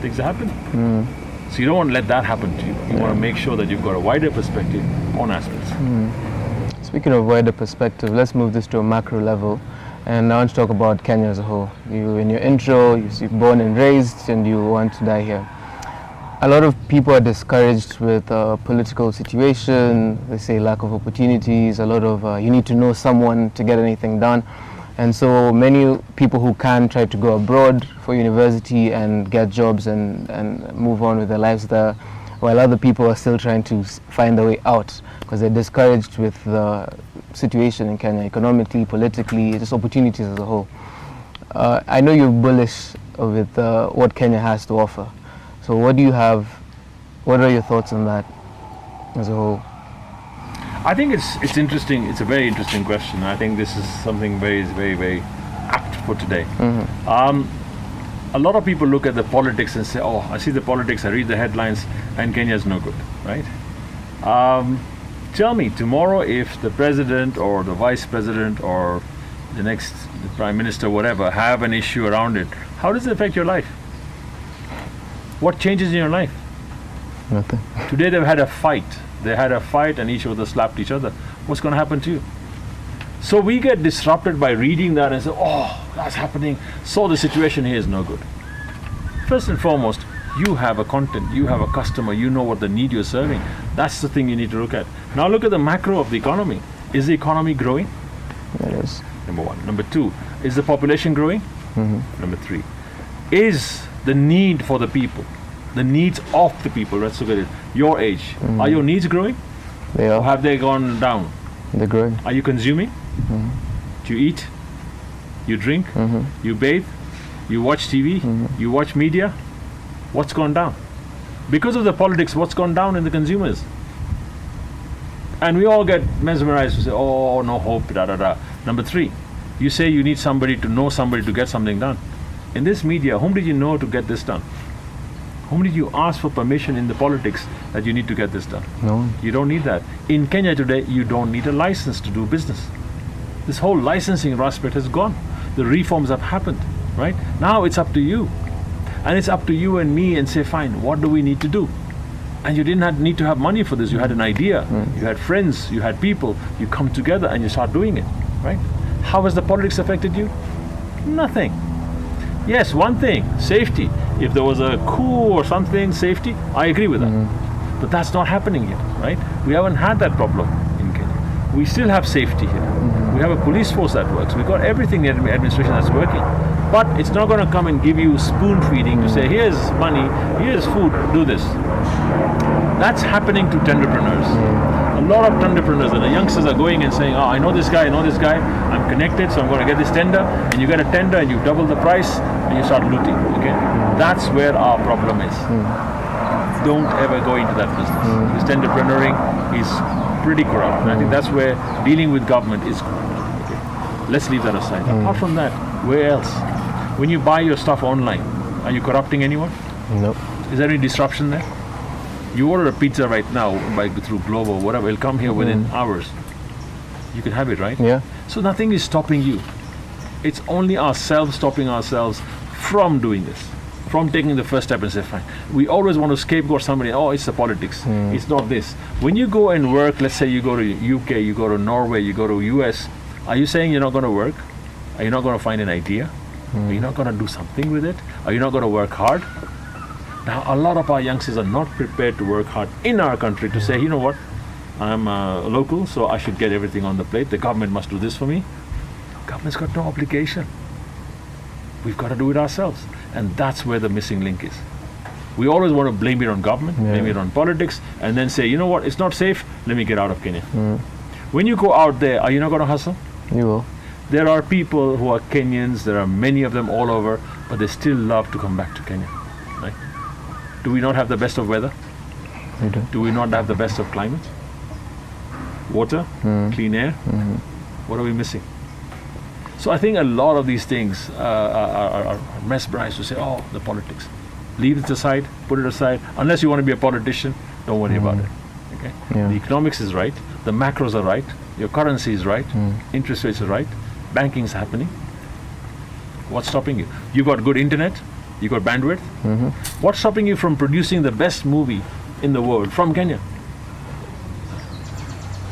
things are happening. So you don't want to let that happen to you. You want to make sure that you've got a wider perspective on aspects. Speaking of wider perspective, let's move this to a macro level. And I want to talk about Kenya as a whole. You, in your intro, you're born and raised, and you want to die here. A lot of people are discouraged with political situation. They say lack of opportunities, a lot of you need to know someone to get anything done. And so many people who can try to go abroad for university and get jobs and move on with their lives there, while other people are still trying to find a way out because they're discouraged with the situation in Kenya, economically, politically, just opportunities as a whole. I know you're bullish with what Kenya has to offer. So what are your thoughts on that as a whole? I think it's interesting. It's a very interesting question. I think this is something very, very, very apt for today. A lot of people look at the politics and say, oh, I see the politics, I read the headlines, and Kenya's no good, right? Tell me, tomorrow if the president or the vice president or the next prime minister, whatever, have an issue around it, how does it affect your life? What changes in your life? Nothing. Today they've had a fight. They had a fight and each other slapped each other. What's going to happen to you? So we get disrupted by reading that and say, oh, that's happening. So the situation here is no good. First and foremost, you have a content, you have a customer, you know what the need you're serving. That's the thing you need to look at. Now look at the macro of the economy. Is the economy growing? It is. Number one. Number two, is the population growing? Number three, is the need for the people, the needs of the people, let's look at it, your age, are your needs growing? They Or are. have they gone down? They're growing. Are you consuming? Do you eat? You drink? You bathe? You watch TV? You watch media? What's gone down? Because of the politics, what's gone down in the consumers? And we all get mesmerized to say, oh, no hope, da da da. Number three, you say you need somebody to know somebody to get something done. In this media, whom did you know to get this done? Whom did you ask for permission in the politics that you need to get this done? No one. You don't need that. In Kenya today, you don't need a license to do business. This whole licensing aspect has gone. The reforms have happened, right? Now it's up to you. And it's up to you and me and say, fine, what do we need to do? And you didn't need to have money for this. You had an idea. You had friends. You had people. You come together and you start doing it, right? How has the politics affected you? Nothing. Yes, one thing, safety. If there was a coup or something, safety, I agree with that. But that's not happening yet, right? We haven't had that problem in Kenya. We still have safety here. We have a police force that works. We've got everything in the administration that's working. But it's not going to come and give you spoon feeding to say, here's money, here's food, do this. That's happening to tenderpreneurs. A lot of tenderpreneurs and the youngsters are going and saying, oh, I know this guy, I'm connected, so I'm going to get this tender. And you get a tender and you double the price and you start looting. Okay, that's where our problem is. Don't ever go into that business. Because tenderpreneuring is pretty corrupt. And I think that's where dealing with government is corrupt. Okay, let's leave that aside. Apart from that, where else? When you buy your stuff online, are you corrupting anyone? Nope. Is there any disruption there? You order a pizza right now through Glovo or whatever, it'll come here within hours. You can have it, right? Yeah. So nothing is stopping you. It's only ourselves stopping ourselves from doing this, from taking the first step and say, fine. We always want to scapegoat somebody, oh, it's the politics. It's not this. When you go and work, let's say you go to UK, you go to Norway, you go to US, are you saying you're not going to work? Are you not going to find an idea? Are you not going to do something with it? Are you not going to work hard? Now, a lot of our youngsters are not prepared to work hard in our country to say, you know what, I'm local, so I should get everything on the plate. The government must do this for me. Government's got no obligation. We've got to do it ourselves. And that's where the missing link is. We always want to blame it on government, blame it on politics, and then say, you know what, it's not safe, let me get out of Kenya. When you go out there, are you not going to hustle? You will. There are people who are Kenyans, there are many of them all over, but they still love to come back to Kenya. Right? Do we not have the best of weather? We do. Do we not have the best of climate? Water? Clean air? What are we missing? So I think a lot of these things are mesmerized to say, oh, the politics. Leave it aside, put it aside. Unless you want to be a politician, don't worry about it. Okay? Yeah. The economics is right, the macros are right, your currency is right, interest rates are right, banking is happening. What's stopping you? You got good internet, you got bandwidth. What's stopping you from producing the best movie in the world from Kenya?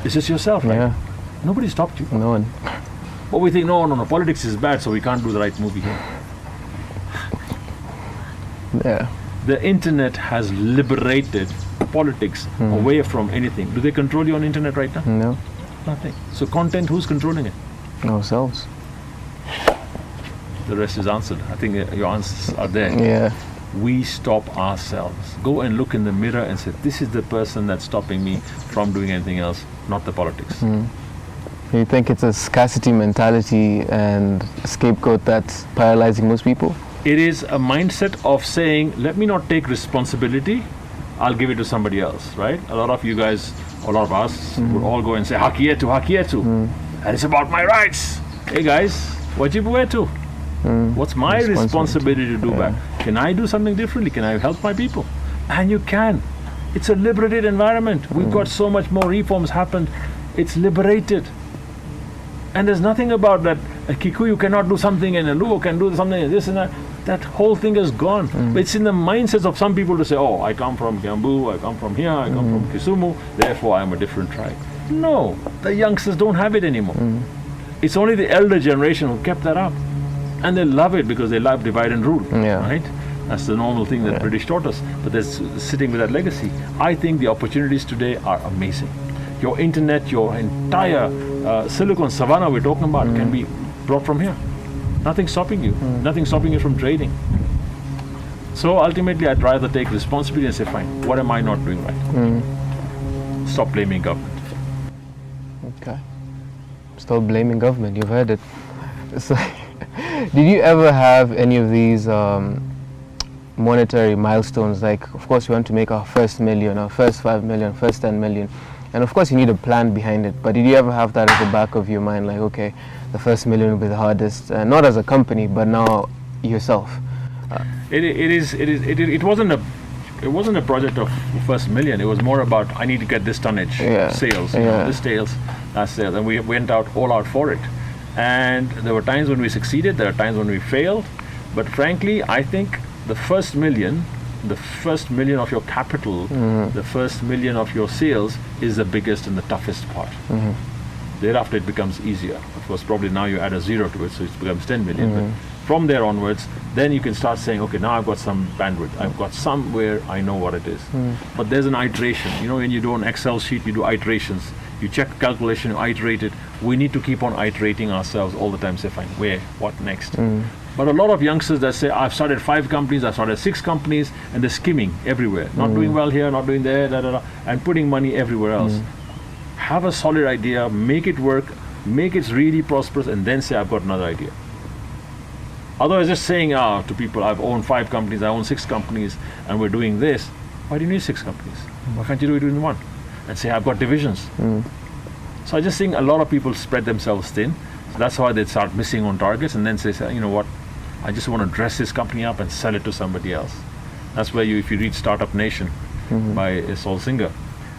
It's just yourself, right? Yeah. Nobody stopped you. No one. But we think, no, politics is bad, so we can't do the right movie here. Yeah. The internet has liberated politics away from anything. Do they control you on internet right now? No. Nothing. So content, who's controlling it? Ourselves. The rest is answered. I think your answers are there. Yeah. We stop ourselves. Go and look in the mirror and say, this is the person that's stopping me from doing anything else, not the politics. You think it's a scarcity mentality and scapegoat that's paralyzing most people? It is a mindset of saying, let me not take responsibility, I'll give it to somebody else, right? A lot of you guys, a lot of us, would all go and say, haki yetu, and it's about my rights. Hey guys, wajibu wetu. What's my responsibility to do back? Can I do something differently? Can I help my people? And you can. It's a liberated environment. We've got so much more reforms happened. It's liberated. And there's nothing about that a Kikuyu cannot do something and a Luo can do something and this and that. That whole thing is gone. But it's in the mindsets of some people to say, oh, I come from Kiambu, I come from here, I come from Kisumu, therefore I'm a different tribe. No, the youngsters don't have it anymore. It's only the elder generation who kept that up. And they love it because they love divide and rule, right? That's the normal thing that British taught us. But they're sitting with that legacy. I think the opportunities today are amazing. Your internet, your entire Silicon Savannah we're talking about can be brought from here. Nothing stopping you. Nothing stopping you from trading. So ultimately, I'd rather take responsibility and say, fine, what am I not doing right? Stop blaming government. Okay. Stop blaming government. You've heard it. So, did you ever have any of these monetary milestones? Like, of course, we want to make our first million, our first 5 million, first 10 million. And of course, you need a plan behind it. But did you ever have that at the back of your mind? Like, okay, the first million will be the hardest. Not as a company, but now yourself. It wasn't a project of first million. It was more about I need to get this tonnage, sales, this sales, that sales, and we went all out for it. And there were times when we succeeded, there are times when we failed. But frankly, I think the first million of your capital, the first million of your sales is the biggest and the toughest part. Thereafter, it becomes easier. Of course, probably now you add a zero to it, so it becomes 10 million. But from there onwards, then you can start saying, okay, now I've got some bandwidth. I've got somewhere I know what it is. But there's an iteration. You know, when you do an Excel sheet, you do iterations. You check calculation, you iterate it. We need to keep on iterating ourselves all the time. Say, fine, where, what next? But a lot of youngsters that say, I've started 5 companies, I've started 6 companies, and they're skimming everywhere. Not doing well here, not doing there, and putting money everywhere else. Have a solid idea, make it work, make it really prosperous, and then say, I've got another idea. Otherwise, just saying to people, I've owned 5 companies, I own 6 companies, and we're doing this. Why do you need 6 companies? Why can't you do it in one? And say, I've got divisions. So I just think a lot of people spread themselves thin. So that's why they start missing on targets, and then say, you know what, I just want to dress this company up and sell it to somebody else. That's where if you read Startup Nation by Saul Singer,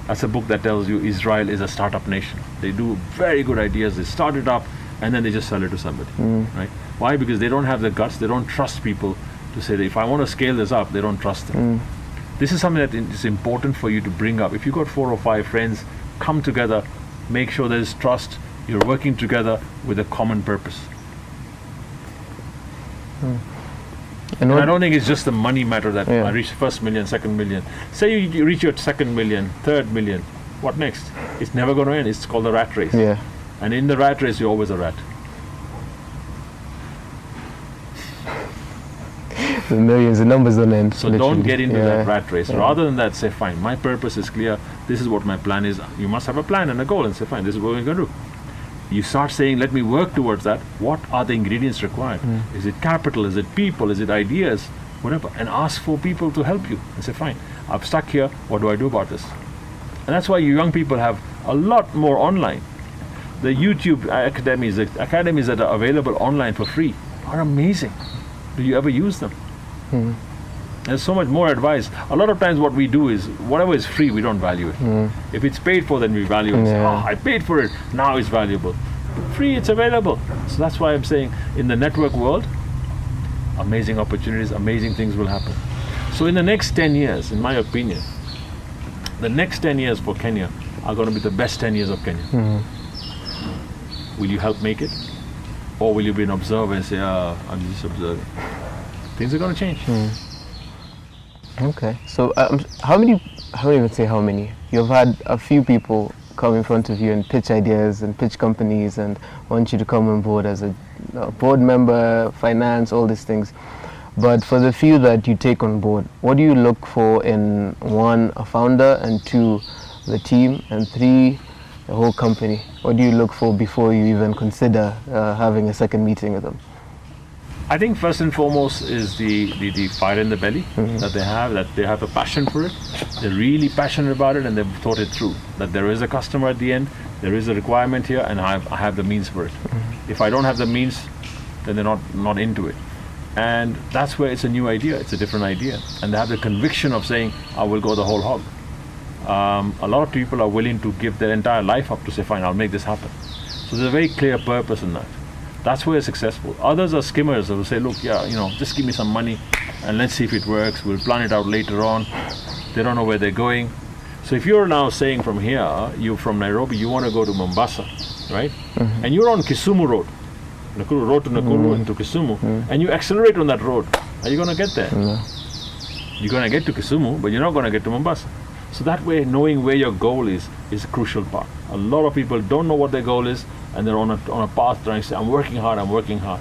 that's a book that tells you Israel is a startup nation. They do very good ideas, they start it up, and then they just sell it to somebody, right? Why? Because they don't have the guts, they don't trust people to say that if I want to scale this up, they don't trust them. This is something that is important for you to bring up. If you've got 4 or 5 friends, come together, make sure there's trust, you're working together with a common purpose. And I don't think it's just the money matter that I reach first million, second million. Say you reach your second million, third million, what next? It's never going to end. It's called the rat race. And in the rat race, you're always a rat. The millions, the numbers don't end. So don't get into that rat race. Rather than that, say, fine, my purpose is clear. This is what my plan is. You must have a plan and a goal and say, fine, this is what we're going to do. You start saying, let me work towards that. What are the ingredients required? Is it capital? Is it people? Is it ideas? Whatever. And ask for people to help you. And say, fine, I'm stuck here. What do I do about this? And that's why you young people have a lot more online. The YouTube academies, the academies that are available online for free are amazing. Do you ever use them? There's so much more advice. A lot of times what we do is, whatever is free, we don't value it. If it's paid for, then we value it. I paid for it, now it's valuable. Free, it's available. So that's why I'm saying, in the network world, amazing opportunities, amazing things will happen. So in the next 10 years, in my opinion, the next 10 years for Kenya are going to be the best 10 years of Kenya. Will you help make it? Or will you be an observer and say, I'm just observing? Things are going to change. Okay, so how many, you've had a few people come in front of you and pitch ideas and pitch companies and want you to come on board as a board member, finance, all these things. But for the few that you take on board, what do you look for in 1, a founder, and 2, the team, and 3, the whole company? What do you look for before you even consider having a second meeting with them? I think first and foremost is the fire in the belly that they have a passion for it. They're really passionate about it and they've thought it through. That there is a customer at the end, there is a requirement here, and I have the means for it. If I don't have the means, then they're not into it. And that's where it's a new idea, it's a different idea. And they have the conviction of saying, I will go the whole hog. A lot of people are willing to give their entire life up to say, fine, I'll make this happen. So there's a very clear purpose in that. That's where it's successful. Others are skimmers who will say, look, just give me some money and let's see if it works. We'll plan it out later on. They don't know where they're going. So if you're now saying from here, you're from Nairobi, you want to go to Mombasa, right? And you're on Kisumu Road, Nakuru Road to Nakuru into Kisumu, and you accelerate on that road, are you going to get there? You're going to get to Kisumu, but you're not going to get to Mombasa. So that way, knowing where your goal is a crucial part. A lot of people don't know what their goal is, and they're on a path trying to say, I'm working hard.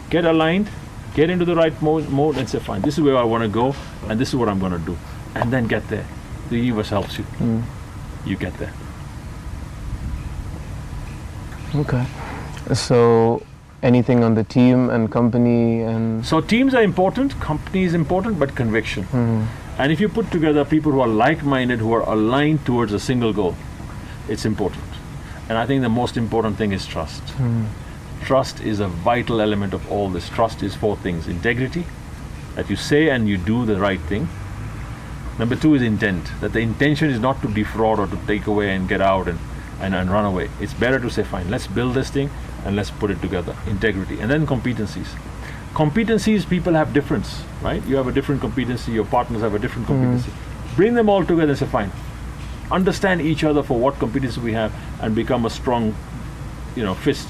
Get aligned, get into the right mode and say, fine, this is where I want to go, and this is what I'm going to do. And then get there. The universe helps you. You get there. Okay. So anything on the team and company and... So teams are important, company is important, but conviction. And if you put together people who are like-minded, who are aligned towards a single goal, it's important. And I think the most important thing is trust. Trust is a vital element of all this. Trust is 4 things. Integrity, that you say and you do the right thing. Number 2 is intent, that the intention is not to defraud or to take away and get out and run away. It's better to say, fine, let's build this thing and let's put it together. Integrity. And then competencies. Competencies, people have difference, right? You have a different competency, your partners have a different competency. Bring them all together and say, fine, understand each other for what competency we have and become a strong, fist.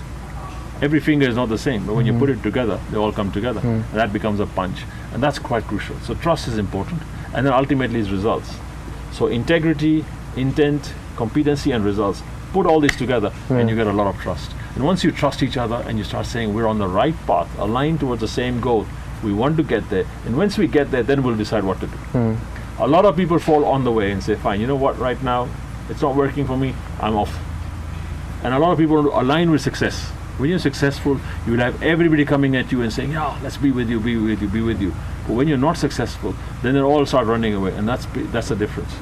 Every finger is not the same, but when you put it together, they all come together. And that becomes a punch. And that's quite crucial. So trust is important. And then ultimately is results. So integrity, intent, competency, and results. Put all these together and you get a lot of trust. And once you trust each other and you start saying we're on the right path, aligned towards the same goal, we want to get there. And once we get there, then we'll decide what to do. A lot of people fall on the way and say, fine, you know what, right now, it's not working for me, I'm off. And a lot of people align with success. When you're successful, you will have everybody coming at you and saying, yeah, let's be with you, be with you, be with you. But when you're not successful, then they all start running away, and that's the difference.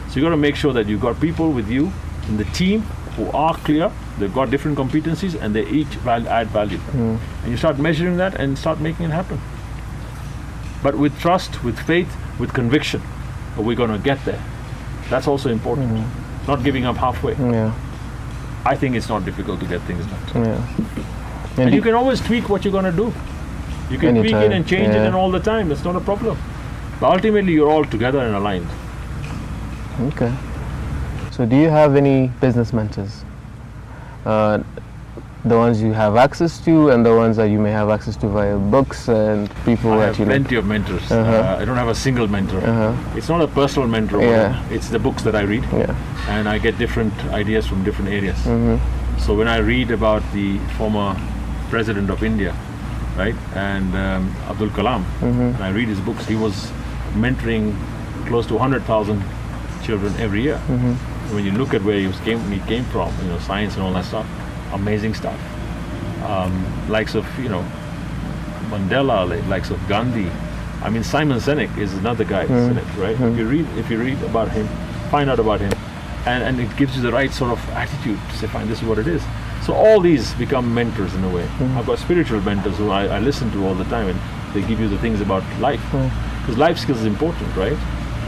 So you got to make sure that you've got people with you in the team who are clear, they've got different competencies, and they each add value. And you start measuring that and start making it happen. But with trust, with faith, with conviction, we're going to get there. That's also important. Not giving up halfway. I think it's not difficult to get things done. And you can always tweak what you're going to do. You can tweak it and change it and all the time. It's not a problem. But ultimately, you're all together and aligned. Okay. So do you have any business mentors? The ones you have access to and the ones that you may have access to via books and people I that you have plenty of mentors. I don't have a single mentor. It's not a personal mentor. It's the books that I read. And I get different ideas from different areas. So when I read about the former president of India, right, and Abdul Kalam, and I read his books, he was mentoring close to 100,000 children every year. When you look at where he came from, science and all that stuff, amazing stuff. Likes of, Mandela, likes of Gandhi. I mean, Simon Sinek is another guy, right? If you read about him, find out about him, and it gives you the right sort of attitude to say, fine, this is what it is. So all these become mentors in a way. I've got spiritual mentors who I listen to all the time, and they give you the things about life. Because life skills is important, right?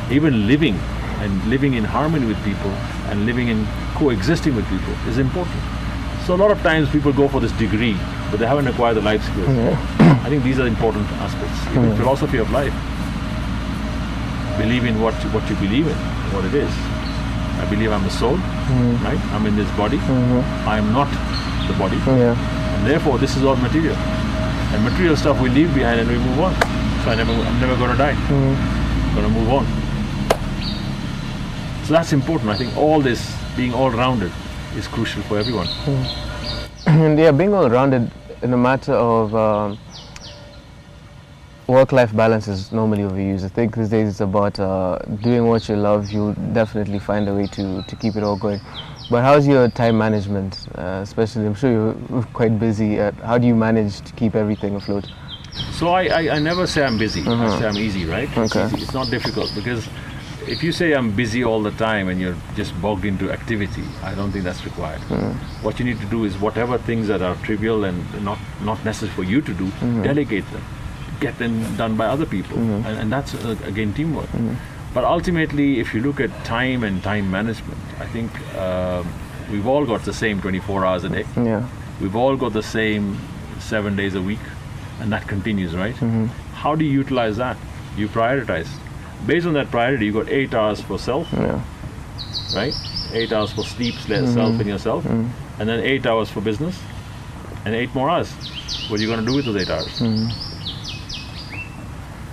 Even living in harmony with people and living in coexisting with people is important. So a lot of times people go for this degree, but they haven't acquired the life skills. I think these are important aspects. Even philosophy of life. Believe in what you believe in, what it is. I believe I'm a soul, right? I'm in this body. I am not the body. And therefore, this is all material. And material stuff we leave behind and we move on. So I'm never going to die. I'm going to move on. So that's important. I think all this, being all-rounded, is crucial for everyone. And being all-rounded in a matter of work-life balance is normally overused. I think these days it's about doing what you love. You'll definitely find a way to keep it all going. But how's your time management? Especially, I'm sure you're quite busy. How do you manage to keep everything afloat? So I never say I'm busy. I say I'm easy, right? Okay. It's not difficult, because if you say I'm busy all the time and you're just bogged into activity, I don't think that's required. What you need to do is whatever things that are trivial and not necessary for you to do, delegate them. Get them done by other people. And that's, again, teamwork. But ultimately, if you look at time and time management, I think we've all got the same 24 hours a day. We've all got the same 7 days a week, and that continues, right? How do you utilize that? You prioritize. Based on that priority, you got 8 hours for self, right? 8 hours for sleep, self and yourself, and then 8 hours for business, and 8 more hours. What are you going to do with those 8 hours?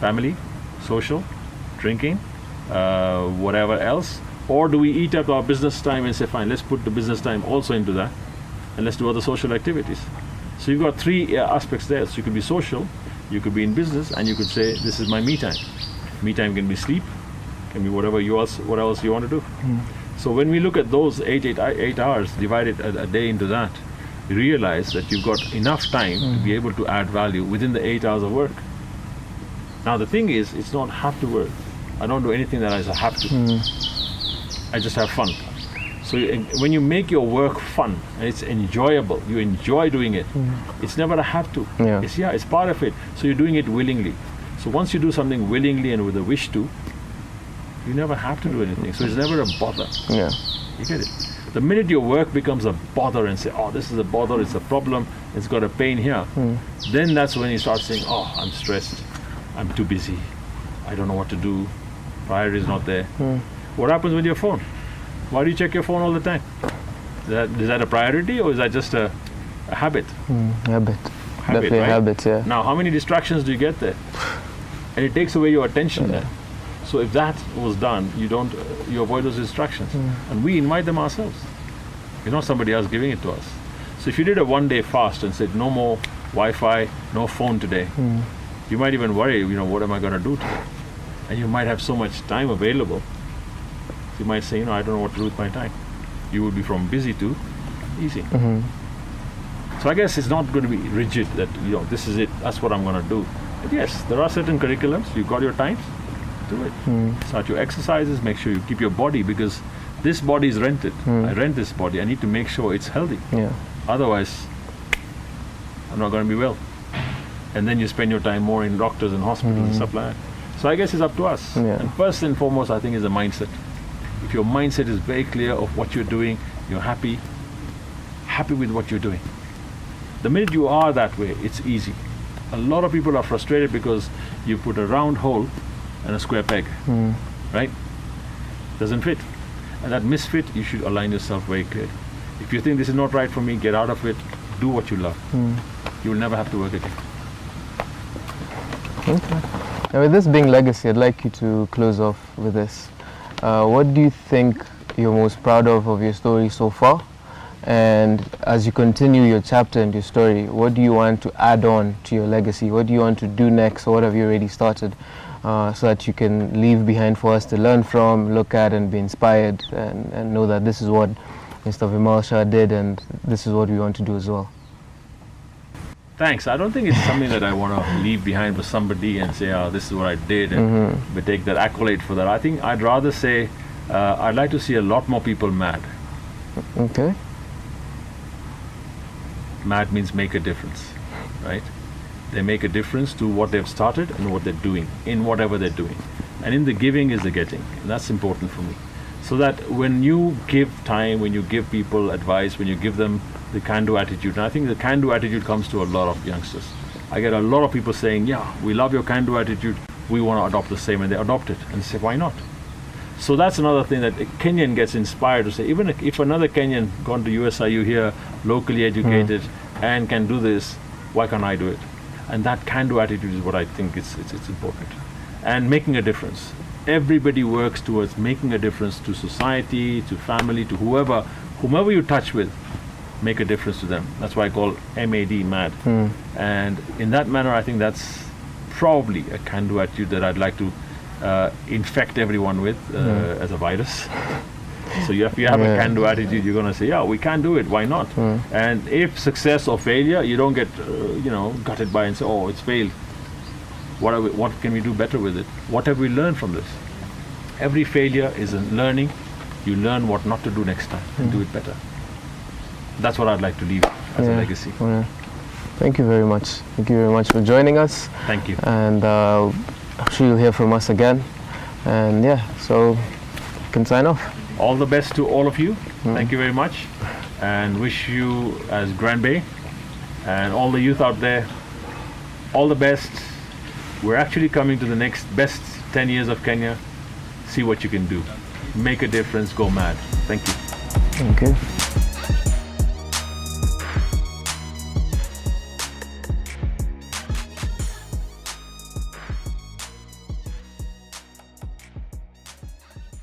Family, social, drinking, whatever else? Or do we eat up our business time and say, fine, let's put the business time also into that and let's do other social activities? So you've got three aspects there. So you could be social, you could be in business, and you could say, this is my me time. Me time can be sleep, can be what else you want to do. So when we look at those 8 hours, divided a day into that, you realize that you've got enough time to be able to add value within the 8 hours of work. Now the thing is, it's not have to work. I don't do anything that I have to. I just have fun. So when you make your work fun and it's enjoyable, you enjoy doing it. It's never a have to. Yeah. It's part of it. So you're doing it willingly. So once you do something willingly and with a wish to, you never have to do anything. So it's never a bother. Yeah. You get it? The minute your work becomes a bother and say, oh, this is a bother, it's a problem, it's got a pain here, then that's when you start saying, oh, I'm stressed, I'm too busy, I don't know what to do, priority is not there. What happens with your phone? Why do you check your phone all the time? Is that a priority or is that just a habit? Habit. Definitely right? habit, yeah. Now, how many distractions do you get there? And it takes away your attention there. So if that was done, you avoid those distractions. And we invite them ourselves. It's not somebody else giving it to us. So if you did a one-day fast and said, no more Wi-Fi, no phone today, you might even worry, what am I going to do today? And you might have so much time available. You might say, I don't know what to do with my time. You would be from busy to easy. So I guess it's not going to be rigid that, this is it, that's what I'm going to do. But yes, there are certain curriculums, you've got your times, do it. Start your exercises, make sure you keep your body, because this body is rented. I rent this body, I need to make sure it's healthy. Yeah. Otherwise, I'm not going to be well. And then you spend your time more in doctors and hospitals and stuff like that. So I guess it's up to us. Yeah. And first and foremost, I think, is the mindset. If your mindset is very clear of what you're doing, you're happy with what you're doing. The minute you are that way, it's easy. A lot of people are frustrated because you put a round hole and a square peg, right? Doesn't fit. And that misfit, you should align yourself very clearly. If you think this is not right for me, get out of it, do what you love. You will never have to work again. Okay. And with this being legacy, I'd like you to close off with this. What do you think you're most proud of your story so far? And as you continue your chapter and your story, what do you want to add on to your legacy? What do you want to do next, or what have you already started, so that you can leave behind for us to learn from, look at, and be inspired, and know that this is what Mr. Vimal Shah did, and this is what we want to do as well? Thanks. I don't think it's something that I want to leave behind for somebody and say, this is what I did, and we take that accolade for that. I think I'd rather say, I'd like to see a lot more people mad. Okay. Mad means make a difference, right? They make a difference to what they've started and what they're doing, in whatever they're doing. And in the giving is the getting. And that's important for me. So that when you give time, when you give people advice, when you give them the can-do attitude, and I think the can-do attitude comes to a lot of youngsters. I get a lot of people saying, yeah, we love your can-do attitude, we want to adopt the same, and they adopt it. And say, why not? So that's another thing that a Kenyan gets inspired to say, even if another Kenyan gone to USIU here, locally educated, and can do this, why can't I do it? And that can-do attitude is what I think it's important. And making a difference. Everybody works towards making a difference to society, to family, to whomever you touch with, make a difference to them. That's why I call MAD, mad. And in that manner, I think that's probably a can-do attitude that I'd like to infect everyone with as a virus. So if you have a can-do attitude, you're going to say, yeah, we can do it, why not? And if success or failure, you don't get gutted by and say, oh, it's failed. What can we do better with it? What have we learned from this? Every failure is a learning. You learn what not to do next time and do it better. That's what I'd like to leave as a legacy. Thank you very much. Thank you very much for joining us. Thank you. And I'm sure you'll hear from us again. And so you can sign off. All the best to all of you. Thank you very much. And wish you, as Grand Bay and all the youth out there, all the best. We're actually coming to the next best 10 years of Kenya. See what you can do. Make a difference, go mad. Thank you. Thank you.